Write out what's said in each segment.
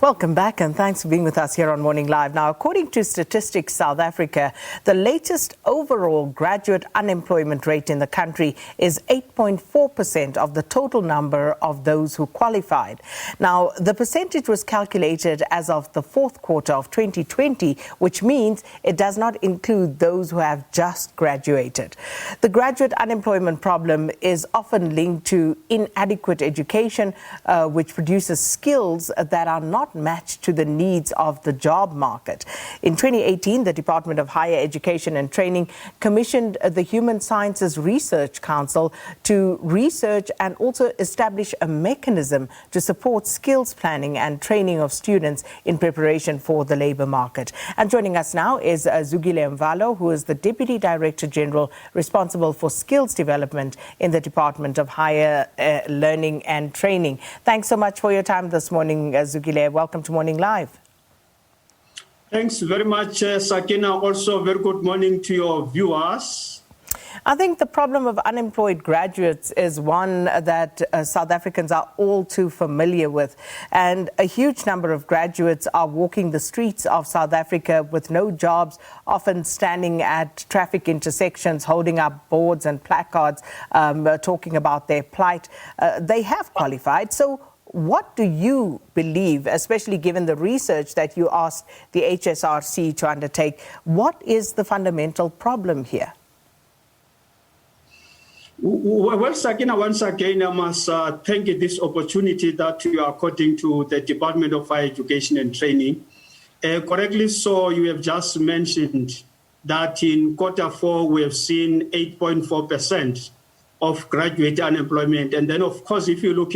Welcome back and thanks for being with us here on Morning Live. Now, according to Statistics South Africa, the latest overall graduate unemployment rate in the country is 8.4% of the total number of those who qualified. Now, the percentage was calculated as of the fourth quarter of 2020, which means it does not include those who have just graduated. The graduate unemployment problem is often linked to inadequate education, which produces skills that are not matched to the needs of the job market. In 2018, the Department of Higher Education and Training commissioned the Human Sciences Research Council to research and also establish a mechanism to support skills planning and training of students in preparation for the labour market. And joining us now is Zukile Mvalo, who is the Deputy Director General responsible for skills development in the Department of Higher Learning and Training. Thanks so much for your time this morning, Zukile. Welcome to Morning Live. Thanks very much, Sakina. Also, very good morning to your viewers. I think the problem of unemployed graduates is one that South Africans are all too familiar with. And a huge number of graduates are walking the streets of South Africa with no jobs, often standing at traffic intersections, holding up boards and placards, talking about their plight. They have qualified. So what do you believe, especially given the research that you asked the HSRC to undertake, what is the fundamental problem here? Well, Sakina, once again, I must thank you this opportunity that you are according to the Department of Higher Education and Training. Correctly so, you have just mentioned that in Q4 we have seen 8.4% of graduate unemployment. And then, of course, if you look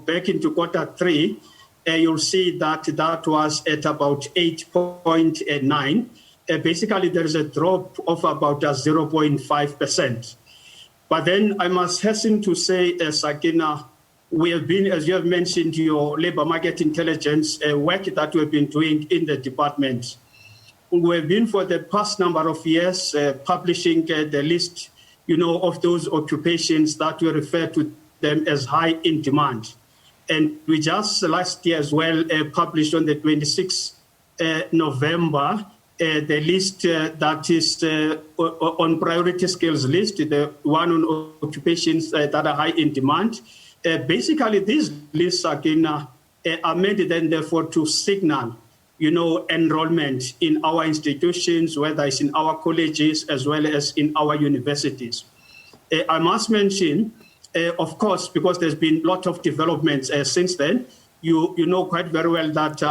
back into Q3, you'll see that that was at about 8.9. Basically, there is a drop of about 0.5%. But then I must hasten to say, Sakina, we have been, as you have mentioned, your labour market intelligence work that we've been doing in the department. We have been for the past number of years publishing the list of those occupations that we refer to them as high in demand. And we just last year as well published on the 26th November the list that is on priority skills list, the one on occupations that are high in demand. Basically, these lists again are made then therefore to signal enrollment in our institutions, whether it's in our colleges as well as in our universities. I must mention, of course, because there's been a lot of developments since then, you know quite very well that,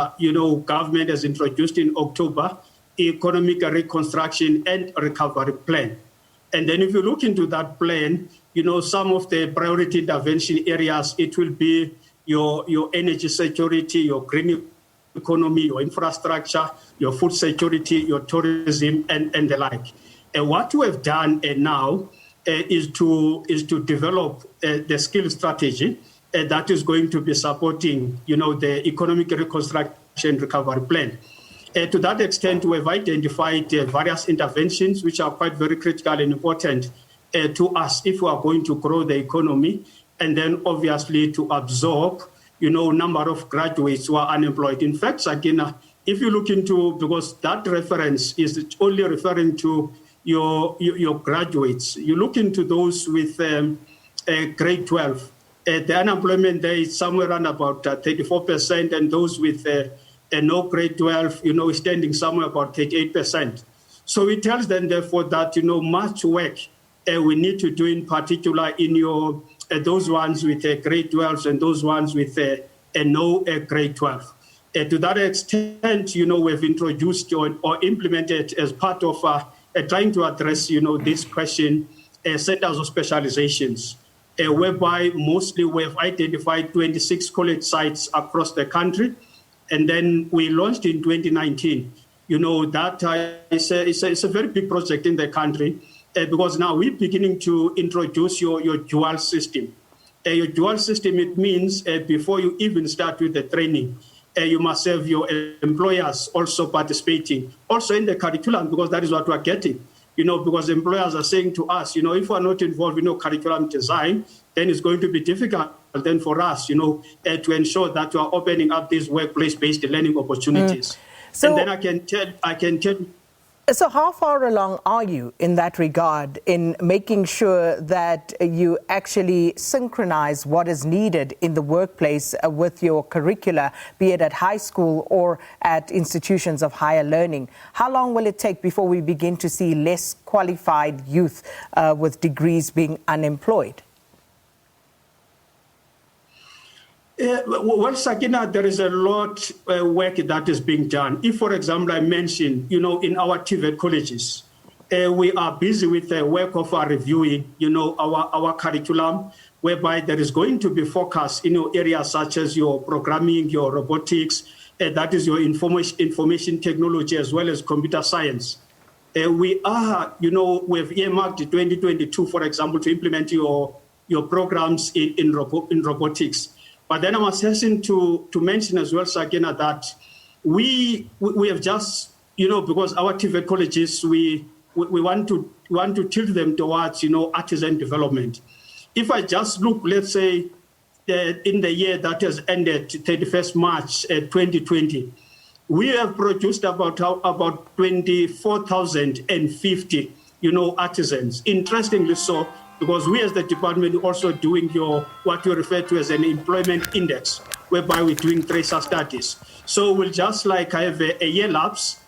government has introduced in October economic reconstruction and recovery plan. And then if you look into that plan, some of the priority intervention areas, it will be your energy security, your green economy, your infrastructure, your food security, your tourism, and the like. And what we have done now is to develop the skill strategy that is going to be supporting, the economic reconstruction recovery plan. To that extent, we have identified various interventions which are quite very critical and important to us if we are going to grow the economy, and then obviously to absorb number of graduates who are unemployed. In fact, again, if you look into, because that reference is only referring to your graduates, you look into those with grade 12, the unemployment there is somewhere around about 34%, and those with no grade 12, standing somewhere about 38%. So it tells them, therefore, that, much work we need to do, in particular in those ones with grade 12 and those ones with no grade 12. To that extent, we've introduced or implemented as part of trying to address, this question, centers of specializations, whereby mostly we've identified 26 college sites across the country. And then we launched in 2019. That is a very big project in the country because now we're beginning to introduce your dual system. Your dual system, it means before you even start with the training, you must have your employers also participating, also in the curriculum, because that is what we're getting. Because employers are saying to us, if we're not involved in curriculum design, then it's going to be difficult then for us, to ensure that we are opening up these workplace-based learning opportunities. And then I can tell. So how far along are you in that regard in making sure that you actually synchronize what is needed in the workplace with your curricula, be it at high school or at institutions of higher learning? How long will it take before we begin to see less qualified youth with degrees being unemployed? Well, Sakina, there is a lot of work that is being done. If, for example, I mentioned, in our TVET colleges, we are busy with the work of reviewing, our curriculum, whereby there is going to be focus in areas such as your programming, your robotics, that is your information technology, as well as computer science. We have earmarked 2022, for example, to implement your programs in robotics. But then I must hasten to mention as well, Sakina, that we have just, because our TVET colleges, we want to tilt them towards, artisan development. If I just look, let's say, in the year that has ended, 31st March 2020, we have produced about 24,050, artisans. Interestingly so, because we as the department are also doing what we refer to as an employment index, whereby we're doing tracer studies. So we'll just like have a year lapse.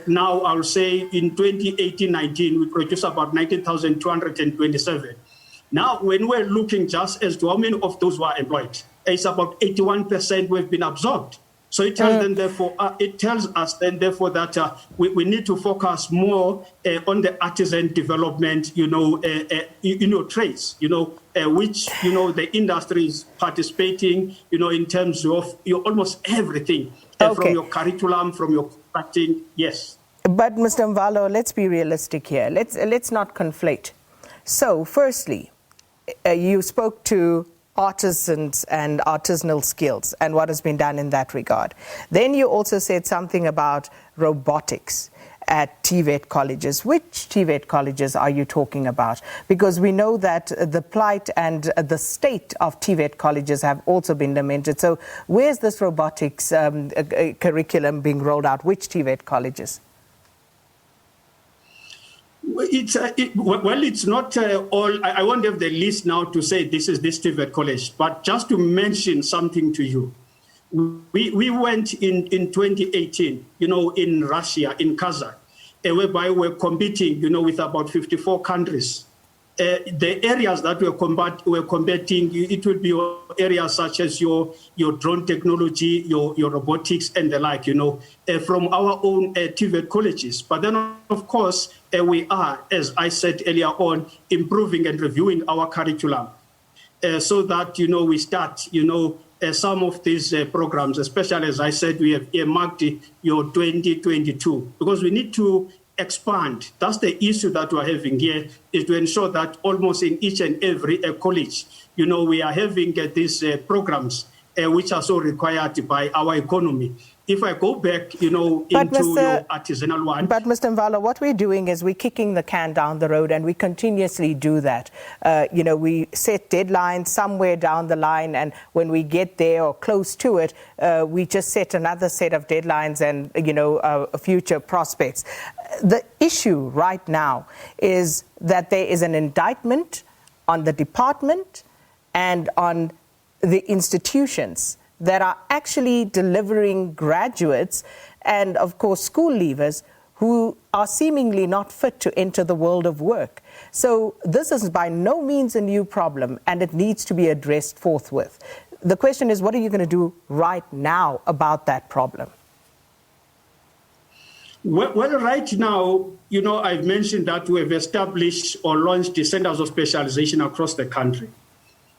Now I'll say in 2018-19, we produced about 19,227. Now, when we're looking just as to how many of those were employed, it's about 81% who have been absorbed. So it tells us that we need to focus more on the artisan development, trades, which the industry is participating, in terms of almost everything from your curriculum, from your contracting. Yes. But Mr. Mvalo, let's be realistic here. Let's not conflate. So, firstly, you spoke to artisans and artisanal skills and what has been done in that regard. Then you also said something about robotics at TVET colleges. Which TVET colleges are you talking about? Because we know that the plight and the state of TVET colleges have also been lamented. So where's this robotics curriculum being rolled out? Which TVET colleges? It's not all. I won't have the list now to say this is this TVET college, but just to mention something to you. We went in 2018, in Russia, in Kazakh, whereby we're competing, with about 54 countries. The areas that we're combating, it would be areas such as your drone technology, your robotics, and the like, from our own TVET colleges. But then, of course, we are, as I said earlier on, improving and reviewing our curriculum so that, we start, some of these programs, especially, as I said, we have earmarked your 2022, because we need to expand. That's the issue that we're having here, is to ensure that almost in each and every college, we are having these programs which are so required by our economy. If I go back, into your artisanal one. But Mr. Mvalo, what we're doing is we're kicking the can down the road, and we continuously do that. We set deadlines somewhere down the line, and when we get there or close to it, we just set another set of deadlines and, future prospects. The issue right now is that there is an indictment on the department and on the institutions that are actually delivering graduates and, of course, school leavers who are seemingly not fit to enter the world of work. So this is by no means a new problem, and it needs to be addressed forthwith. The question is, what are you going to do right now about that problem? Well, right now, I've mentioned that we have established or launched the centers of specialization across the country,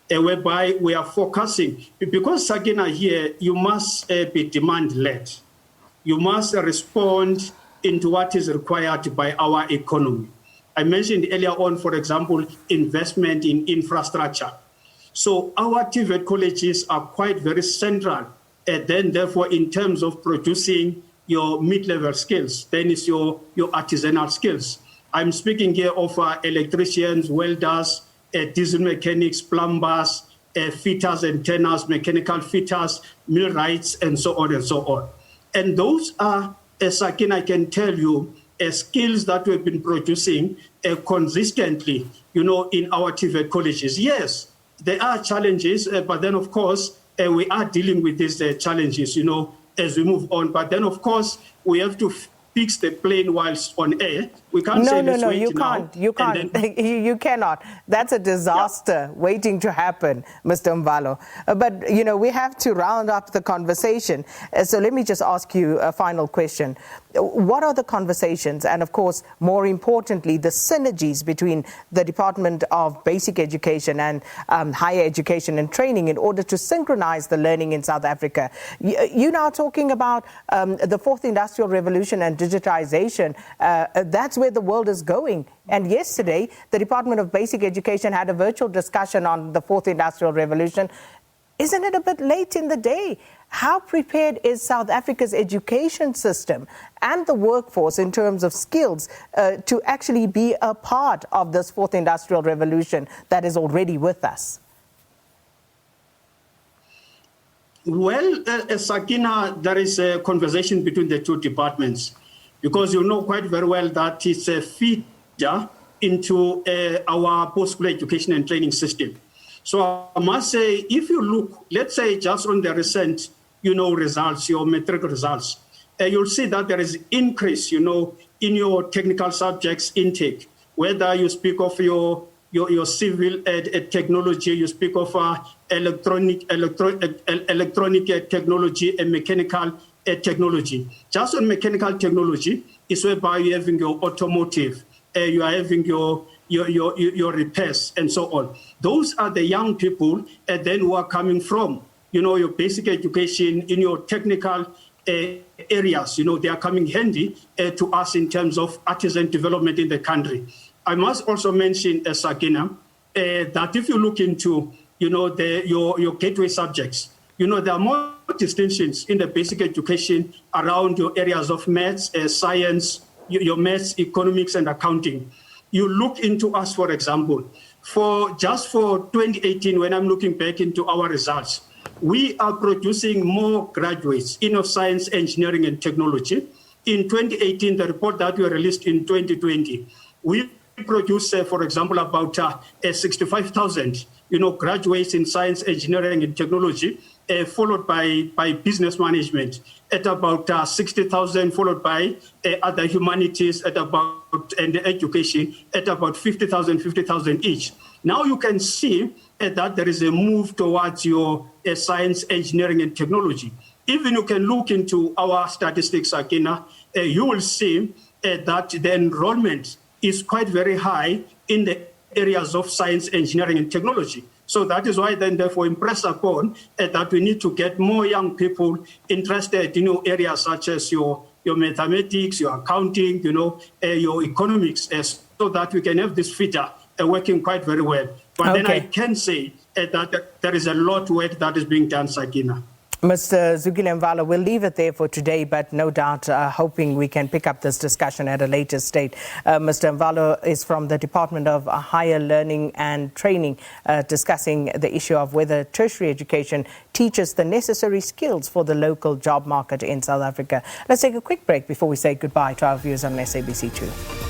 whereby we are focusing, because Sakina here, you must be demand-led. You must respond into what is required by our economy. I mentioned earlier on, for example, investment in infrastructure. So our TVET colleges are quite very central, therefore, in terms of producing your mid-level skills, then it's your artisanal skills. I'm speaking here of electricians, welders, diesel mechanics, plumbers, fitters and turners, mechanical fitters, millwrights, and so on and so on. And those are, Sakina, I can tell you, skills that we've been producing consistently, in our TVET colleges. Yes, there are challenges, but then, of course, we are dealing with these challenges, as we move on. But then, of course, we have to fix the plane whilst on air. We can't say No, you can't. You can't. You cannot. That's a disaster waiting to happen, Mr. Mvalo. But, we have to round up the conversation. So let me just ask you a final question. What are the conversations and, of course, more importantly, the synergies between the Department of Basic Education and Higher Education and Training in order to synchronize the learning in South Africa? You're now talking about the Fourth Industrial Revolution and digitization. That's where the world is going. And yesterday, the Department of Basic Education had a virtual discussion on the Fourth Industrial Revolution. Isn't it a bit late in the day? How prepared is South Africa's education system and the workforce in terms of skills to actually be a part of this Fourth Industrial Revolution that is already with us? Well, Sakina, there is a conversation between the two departments, because you know quite very well that it's a feeder into our post-school education and training system. So I must say, if you look, let's say just on the recent, results, your metric results, you'll see that there is increase, in your technical subjects intake, whether you speak of your civil technology, you speak of electronic technology and mechanical technology. Just on mechanical technology is whereby you're having your automotive, you are having your repairs and so on. Those are the young people then who are coming from, your basic education in your technical areas. They are coming handy to us in terms of artisan development in the country. I must also mention, Sakina, that if you look into, your gateway subjects, there are more distinctions in the basic education around your areas of maths, science, your maths, economics, and accounting. You look into us, for example, for 2018, when I'm looking back into our results, we are producing more graduates in science, engineering, and technology. In 2018, the report that we released in 2020, we produced, for example, about 65,000, graduates in science, engineering, and technology, followed by business management at about 60,000, followed by other humanities and education at about 50,000 each. Now you can see that there is a move towards your science, engineering, and technology. Even you can look into our statistics, Akina, you will see that the enrollment is quite very high in the areas of science, engineering, and technology. So that is why then therefore impress upon that we need to get more young people interested in areas such as your mathematics, your accounting, your economics, so that we can have this feeder working quite very well. But then I can say that there is a lot of work that is being done, Sakina. Mr. Zukile Mvalo, we'll leave it there for today, but no doubt hoping we can pick up this discussion at a later stage. Mr. Mvalo is from the Department of Higher Learning and Training, discussing the issue of whether tertiary education teaches the necessary skills for the local job market in South Africa. Let's take a quick break before we say goodbye to our viewers on SABC2.